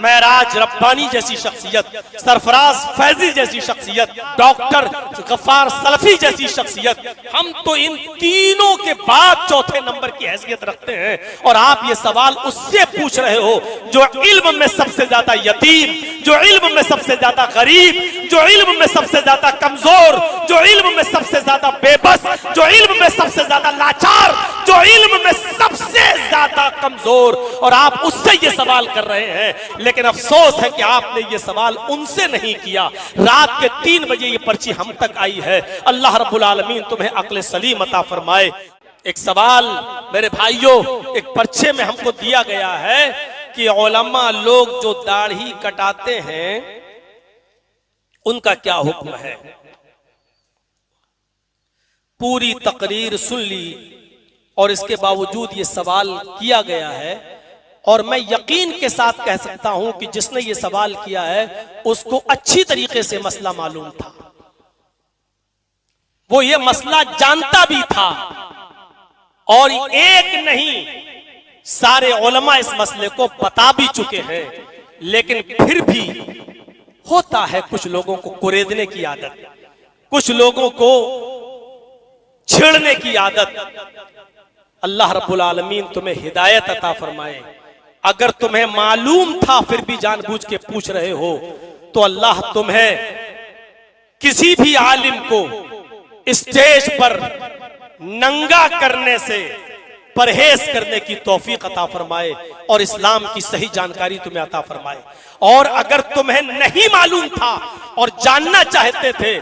महराज रब्बानी जैसी शख्सियत, सरफराज फैजी जैसी शख्सियत, डॉक्टर गफ्फार सलफी जैसी शख्सियत, हम तो इन तीनों के बाद चौथे नंबर की हैसियत रखते हैं। और आप ये सवाल उससे पूछ रहे हो जो इल्म में सबसे ज्यादा यतीम, जो इल्म में सबसे ज्यादा गरीब, जो इल्म में सबसे ज्यादा कमजोर, जो इल्म में सबसे ज्यादा बेबस, जो इल्म में सबसे ज्यादा लाचार, जो इल्म में सबसे ज्यादा कमजोर, और आप उससे ये सवाल कर रहे हैं। लेकिन अफसोस है कि आपने ये सवाल उनसे नहीं किया। रात के 3 बजे ये पर्ची हम तक आई है। अल्लाह रब्बुल आलमीन तुम्हें अक्ल सलीम अता फरमाए। एक सवाल मेरे भाइयों, एक पर्चे में हमको दिया गया है कि उलमा लोग जो दाढ़ी कटाते हैं उनका क्या हुक्म है। पूरी तकरीर सुन ली और इसके बावजूद ये सवाल किया गया है, और मैं यकीन के साथ कह सकता हूं कि जिसने ये सवाल किया है उसको अच्छी तरीके से मसला मालूम था, वो ये मसला जानता भी था, और एक नहीं सारे उलमा इस मसले को बता भी चुके हैं। लेकिन फिर भी होता है कुछ लोगों को कुरेदने की आदत, कुछ लोगों को छेड़ने की आदत। अल्लाह रब्बुल आलमीन तुम्हें हिदायत अता फरमाए। अगर तुम्हें मालूम था फिर भी जानबूझ के पूछ रहे हो तो अल्लाह तुम्हें किसी भी आलिम को स्टेज पर नंगा करने से परहेज करने की तौफीक अता फरमाए और इस्लाम की सही जानकारी तुम्हें अता फरमाए। और अगर तुम्हें नहीं मालूम था और जानना चाहते थे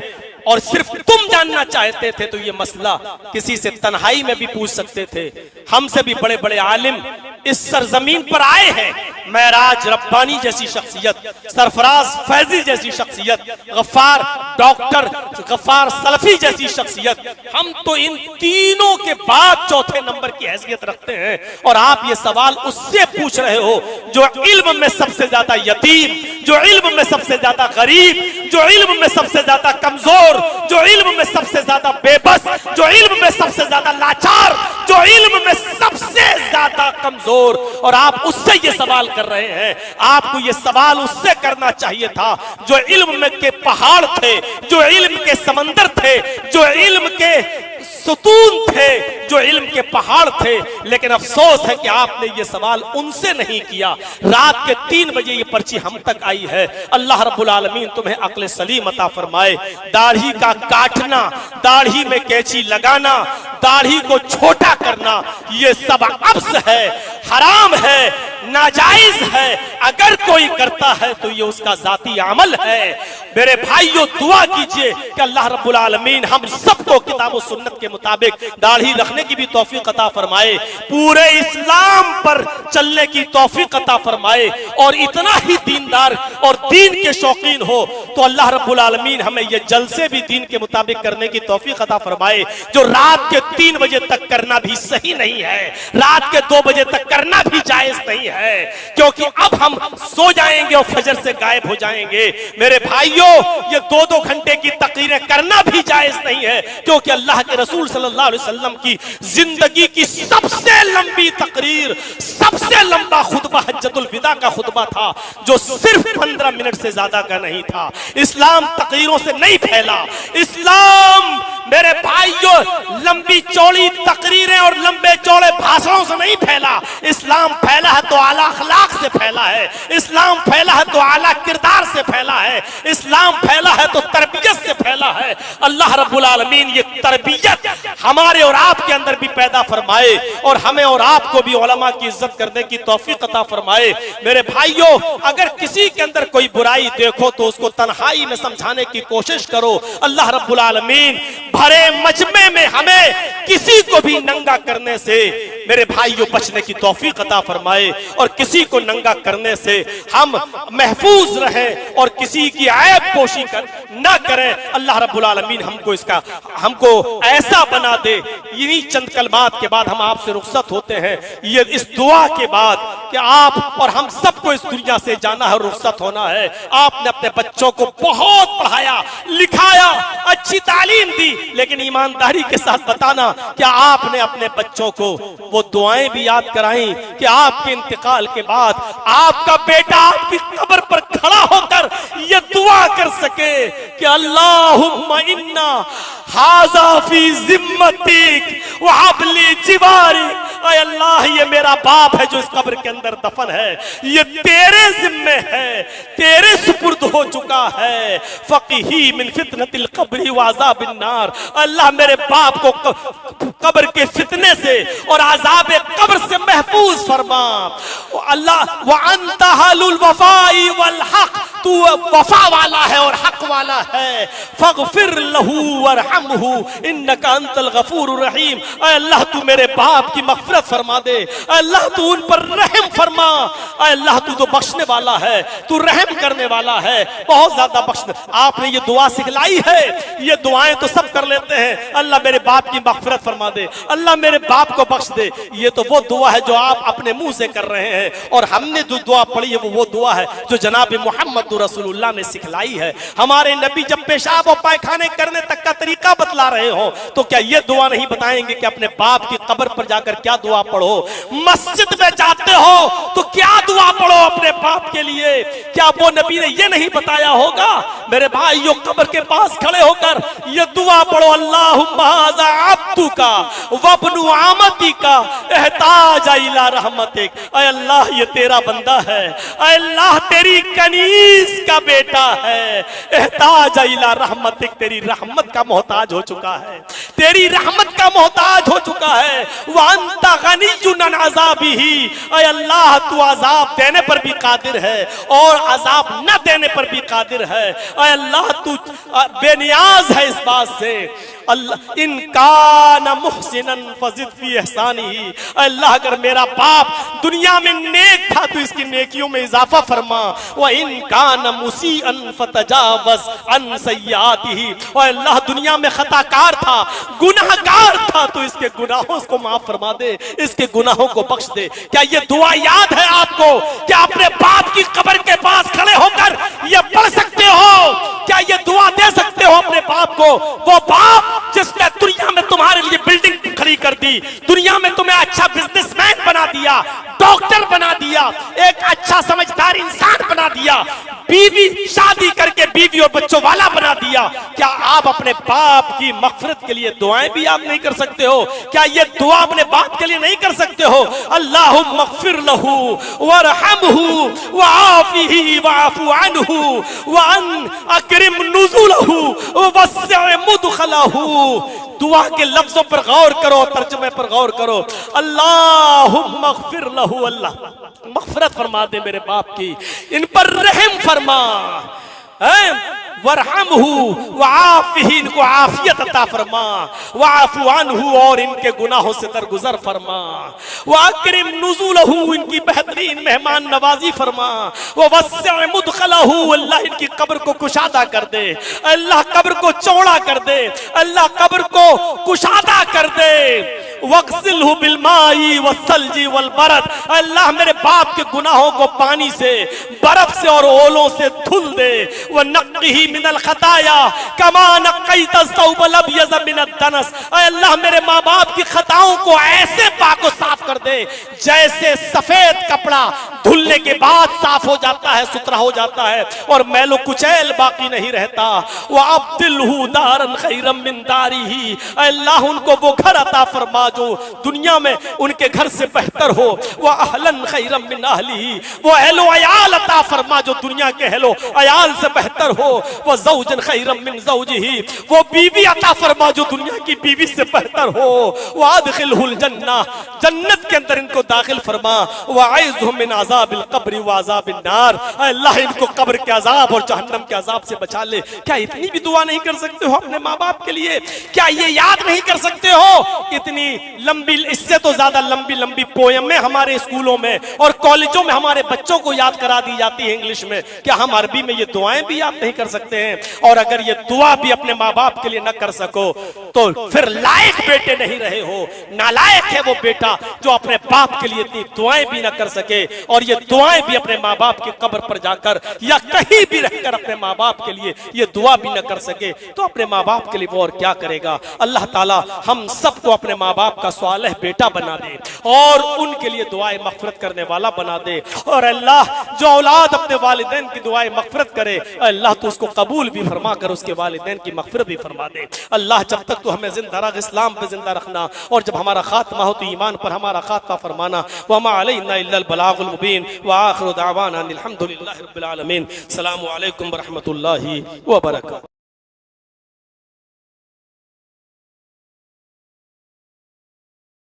और सिर्फ तुम जानना चाहते थे तो ये मसला किसी से तन्हाई में भी पूछ सकते थे। हमसे भी बड़े बड़े आलिम इस सरजमीन पर आए हैं। महराज रब्बानी जैसी शख्सियत, सरफराज फैजी जैसी शख्सियत, गफ्फार डॉक्टर गफ्फार सलफी जैसी शख्सियत, हम तो इन तीनों के बाद चौथे नंबर की हैसियत रखते हैं। और आप ये सवाल उससे पूछ रहे हो जो इल्म में सबसे ज्यादा यतीम, जो इल्म में सबसे ज्यादा गरीब, जो इल्म में सबसे ज्यादा कमजोर, जो इल्म में सबसे ज्यादा बेबस, जो इल्म में सबसे ज्यादा लाचार, जो इल्म में सबसे ज्यादा कमजोर, और आप उससे ये सवाल कर रहे हैं। आपको ये सवाल उससे करना चाहिए था जो इल्म में के पहाड़ थे, जो इल्म के समंदर थे, जो इल्म के सुतून थे, जो इल्म के पहाड़ थे। लेकिन अफसोस है कि आपने ये सवाल उनसे नहीं किया। रात के 3 बजे ये पर्ची हम तक आई है। अल्लाह रब्बुल आलमीन तुम्हें अक्ल सलीम अता फरमाए। दाढ़ी का काटना, दाढ़ी में कैंची लगाना, दाढ़ी को छोटा करना, ये सब अब्स है, हराम है, नाजायज है। अगर कोई करता है तो ये उसका जाती अमल है। मेरे भाइयों दुआ कीजिए कि अल्लाह रब्बुल आलमीन हम सबको किताब और सुन्नत के मुताबिक दाढ़ी रखने की भी तौफीक अता फरमाए, पूरे इस्लाम पर चलने की तौफीक अता फरमाए। और इतना ही दीनदार और दीन के शौकीन हो तो अल्लाह रब्बुल आलमीन हमें ये जलसे भी दीन के मुताबिक करने की तौफीक अता फरमाए। जो रात के 3 बजे तक करना भी सही नहीं है, रात के 2 बजे तक करना भी जायज नहीं है, क्योंकि अब हम सो जाएंगे और फजर से गायब हो जाएंगे। मेरे भाइयों ये 2-2 घंटे की तकरीरें करना भी जायज नहीं है, क्योंकि अल्लाह के रसूल सल्लल्लाहु अलैहि वसल्लम की जिंदगी की सबसे लंबी तकरीर, सबसे लंबा खुतबा हज्जतुल विदा का खुतबा था, जो सिर्फ 15 मिनट से ज्यादा का नहीं था। इस्लाम तकरीरों से नहीं फैला। इस्लाम मेरे भाइयों लंबी चौड़ी तकरीरें और लंबे चौड़े भाषणों से नहीं फैला। इस्लाम फैला है तो आला अखलाक से फैला है। इस्लाम फैला है तो आला किरदार से फैला है। इस्लाम फैला है तो तरबियत से फैला है। अल्लाह रब्बुल आलमीन ये तरबियत हमारे और आपके अंदर भी पैदा फरमाए और हमें और आपको भी उलमा की इज्जत करने की तौफीक अता फरमाए। मेरे भाइयों अगर किसी के अंदर कोई बुराई देखो तो उसको तन्हाई में समझाने की कोशिश करो। अल्लाह रब्बुल आलमीन भरे मजमे में हमें किसी को भी नंगा करने से मेरे भाइयों बचने की तौफीक अता फरमाए और किसी को नंगा करने से हम महफूज रहें और किसी की ऐब पोशी ना करें। अल्लाह रब्बुल आलमीन हमको ऐसा बना दे। इन्हीं चंद कलमात के बाद हम आपसे रुखसत होते हैं, ये इस दुआ के बाद कि आप और हम सबको इस दुनिया से जाना है, रुखसत होना है। आपने अपने बच्चों को बहुत पढ़ाया लिखाया, अच्छी तालीम दी, लेकिन ईमानदारी के साथ बताना क्या आपने अपने बच्चों को वो दुआएं भी याद कराई कि आपके इंतकाल के बाद आपका बेटा आपकी सके कि अल्लाहुम्मा इन्ना हाजा फी जिम्मतिक व हबली जिवारिक, ऐ अल्लाह ये मेरा बाप है जो इस कब्र के अंदर दफन है, ये तेरे जिम्मे है, तेरे सुपुर्द हो चुका है। फकीही मिन फितनतिल कब्री व अज़ाबिन नार, अल्लाह मेरे बाप को कब्र के फितने से और अज़ाब कब्र से महफूज फरमा। अल्लाह व अंत हालुल वफाई वल हक, तू वफा वाला है और हक वाला है। फगफिर लहू वरहमहू इन्नका अंतल गफूरुर रहीम, ऐ अल्लाह तू मेरे बाप की मग़फ़िरत फरमा दे, अल्लाह तू उन पर रहम फरमा, ऐ अल्लाह तू तो बख्शने वाला है, तू रहम करने वाला है, बहुत ज्यादा बख्शने। आपने ये दुआ सिखलाई है, ये दुआएं तो सब कर लेते हैं, अल्लाह मेरे बाप की मग़फ़िरत फरमा दे, अल्लाह मेरे बाप को बख्श दे, ये तो वो दुआ है जो आप अपने मुंह से कर रहे हैं, और हमने जो दुआ पढ़ी है वो दुआ है जो जनाब मोहम्मद रसूलुल्लाह ने सिखलाई है। हमारे नबी जब पेशाब और पायखाने करने तक का तरीका बतला रहे हो तो क्या ये दुआ नहीं बताएंगे कि अपने बाप की कब्र पर जाकर क्या दुआ पढ़ो? मस्जिद में जाते हो तो क्या दुआ पढ़ो अपने बाप के लिए? क्या वो नबी ने ये नहीं बताया होगा? मेरे भाइयों, कब्र के पास खड़े होकर ये दुआ पढ़ो, अल्लाहुम्मा हाज़ा अब्दुका वब्नु आमतिका एहताज इला रहमतिक, ऐ अल्लाह ये तेरा बंदा है, ऐ अल्लाह तेरी कनीज का बेटा है, एहताज इला रहमतिक, तेरी रहमत का मोहताज हो चुका है, तेरी रहमत का मोहताज हो चुका है। व अंता गनियुन अन अज़ाबिही, ऐ अल्लाह तू अज़ाब देने पर भी कादिर है और अज़ाब न देने पर भी कादिर है, ऐ अल्लाह तू बेनियाज है इस बात से। अल्लाह इन काना मुहसिनन फज़िद फी इहसानिही, अल्लाह अगर मेरा बाप दुनिया में नेक था तो इसकी नेकियों में इजाफा फरमा। व इन काना मुसीअन फतजावज़ अन सय्यातिही, और अल्लाह दुनिया में खताकार था, गुनाहगार था तो इसके गुनाहों को माफ फरमा दे, इसके गुनाहों को बख्श दे। क्या ये दुआ याद है आपको? क्या अपने बाप की कब्र के पास खड़े होकर ये पढ़ सकते हो? क्या ये दुआ दे सकते हो अपने बाप को? वो बाप जिसने दुनिया में तुम्हारे लिए बिल्डिंग खड़ी कर दी, दुनिया में तुम्हें अच्छा बिजनेसमैन बना दिया, डॉक्टर बना दिया, एक अच्छा समझदार इंसान बना दिया, बीवी शादी करके बीवी और बच्चों वाला बना दिया। क्या आप अपने बाप की मग़फ़िरत के लिए दुआएं भी आप नहीं कर सकते हो? क्या ये दुआ अपने बाप के लिए नहीं कर सकते हो? अल्लाहुम्मा ग़फ़िर लहू वरहमहू वआफ़िही वअफ़ु अन्हु वअन अकरिम नुज़ुलहू ववस्सिअ मुदख़लहू। दुआ के लफ्जों पर गौर करो, तर्जुमे पर गौर करो। अल्लाहुम्मा ग़फ़िर लहू, अल्लाह मग़फ़िरत फरमा दे मेरे बाप की, इन पर रहम फरमा, वरहमहू वआफ़िही, इनको आफियत अता फरमा, वअफ़ु अन्हु, और इनके गुनाहों से दरगुजर फरमा, वअकरिम नुज़ुलहू, इनकी बेहतरीन मेहमान नवाजी फरमा, ववस्सिअ मुदख़लहू, अल्लाह इनकी कब्र को कुशादा कर दे, अल्लाह कब्र को चौड़ा कर दे, अल्लाह कब्र को कुशादा कर दे। वग़सिलहू बिलमाई वस्सल्जी वलबरद, अल्लाह मेरे बाप के गुनाहों को पानी से, बर्फ से और ओलों से धुल दे। वनक़्क़िही मिनल ख़ताया कमा नक़्क़ैत अस-सौबल अब्यज़ मिनद दनस, अल्लाह मेरे माँ बाप की खताओं को ऐसे पाक और साफ कर दे जैसे सफेद कपड़ा धुलने के बाद साफ हो जाता है, सुथरा हो जाता है और मैलो कुचैल बाकी नहीं रहता। वअब्दिलहू दारन खैरम मिन दारिही, अल्लाह उनको वो घर अता फरमा जो दुनिया में उनके घर से बेहतर हो। वह अहलन खैरम मिन अहलिही, वो अहलो अयाल अता फरमा जो दुनिया के अहलो अयाल से बेहतर हो। वह ज़ौजन खैरम मिन ज़ौजिही, वो बीवी अता फरमा जो दुनिया की बीवी से बेहतर हो। वह अदखिलहुल जन्नह, जन्नत के अंदर इनको दाखिल फरमा। वह अइज़हु मिन अज़ाबिल क़ब्र व अज़ाबिन नार, अल्लाह इनको कब्र के अजाब और जहन्नम के अजाब से बचा ले। क्या इतनी भी दुआ नहीं कर सकते हो अपने माँ बाप के लिए? क्या ये याद नहीं कर सकते हो? इतनी लंबी, इससे तो ज्यादा लंबी लंबी पोयमें हमारे स्कूलों में और कॉलेजों में हमारे बच्चों को याद करा दी जाती है इंग्लिश में। क्या हम अरबी में ये दुआएं भी याद नहीं कर सकते हैं? और अगर ये दुआ भी अपने माँ बाप के लिए न कर सको तो फिर लायक बेटे नहीं रहे हो। नालायक है वो बेटा जो अपने बाप के लिए इतनी दुआएं भी ना कर सके, और ये दुआएं भी अपने माँ बाप की कब्र पर जाकर या कहीं भी रहकर अपने माँ बाप के लिए ये दुआ भी ना कर सके, तो अपने माँ बाप के लिए वो और क्या करेगा। अल्लाह ताला हम सबको अपने माँ बाप का सालेह बेटा बना दे और उनके लिए दुआएं मग़फ़िरत करने वाला बना दे। और अल्लाह जो औलाद अपने वालिदैन की दुआएं मग़फ़िरत करे, अल्लाह तो उसको कबूल भी फरमा कर उसके वालिदैन की मग़फ़िरत भी फरमा दे। अल्लाह जब तक तो हमें जिंदा रख, इस्लाम पे जिंदा रखना, और जब हमारा खात्मा हो तो ईमान पर हमारा खात्मा फरमाना। वमा अलैना इल्लल बलागुल मुबीन व आखिरु दावाना अनिल हम्दुलिल्लाहि रब्बिल आलमीन। अस्सलामु अलैकुम व रहमतुल्लाहि व बरकातुहू।